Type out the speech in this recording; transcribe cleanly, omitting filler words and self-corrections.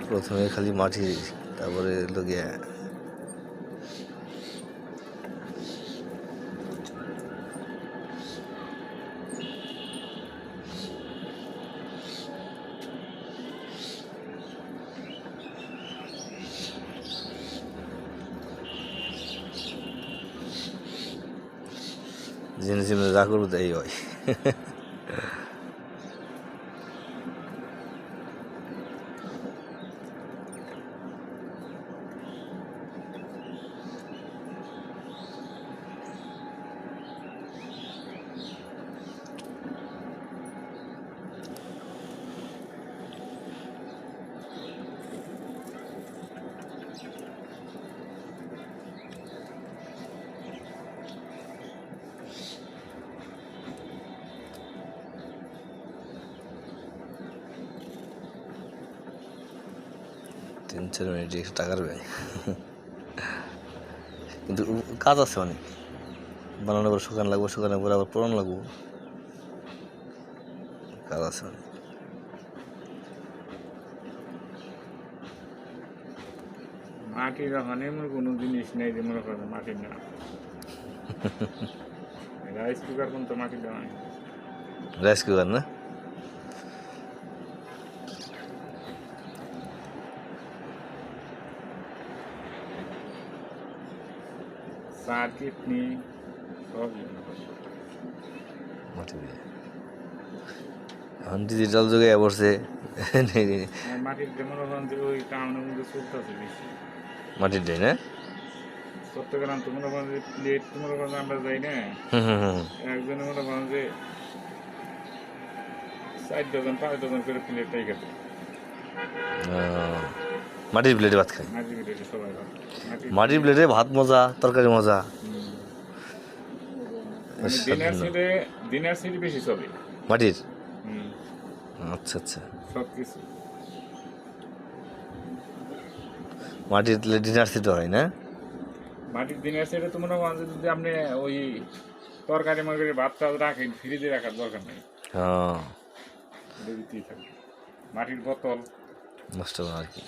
প্রথমে খালি মাটি, তারপরে হলো গিয়া জিনিস যা করবো তাই হয়। তিন চার মিনিট একটু টাকার ব্যয়, কিন্তু কাজ আছে অনেক। বানানোর পর শুকানো লাগবো, শুকানোর পর আবার পুরানো লাগবো, কাজ আছে অনেক। মাটির ওখানে এমন কোনো জিনিস নেই যে মনে করেন মাটির না। রাইস কুকার পর্যন্ত মাটির দেওয়া হয়। রাইস কুকার না? চার কিডনি সবই মাটি দিয়ে এখন ডিজিটাল যুগে পড়ছে। মাটির মনে করেন যে ওই টাউনের মধ্যে চলতেছে বেশি মাটির দেয় না? চট্টগ্রাম তো মনে করেন যে প্লেট মনে করেন আমরা যাই না, একজনে মনে করেন যে 4 ডজন 5 ডজন করে প্লেটটাই খেতে। মাটির প্লেটে ভাত খায়। মাটির প্লেটে সবাই ভাত, মাটির প্লেটে ভাত মজা, তরকারি মজা। ডিনার সেট বেশি চলে মাটির। আচ্ছা আচ্ছা, সব কিছু মাটির ডিনার সেট হয় না? মাটির ডিনার সেটে তো মনে করেন যদি আপনি ওই তরকারি মরকারি ভাত টাত রাখেন, ফ্রিজে রাখার দরকার নেই। হ্যাঁ, মাটির বোতল নষ্ট আর কি।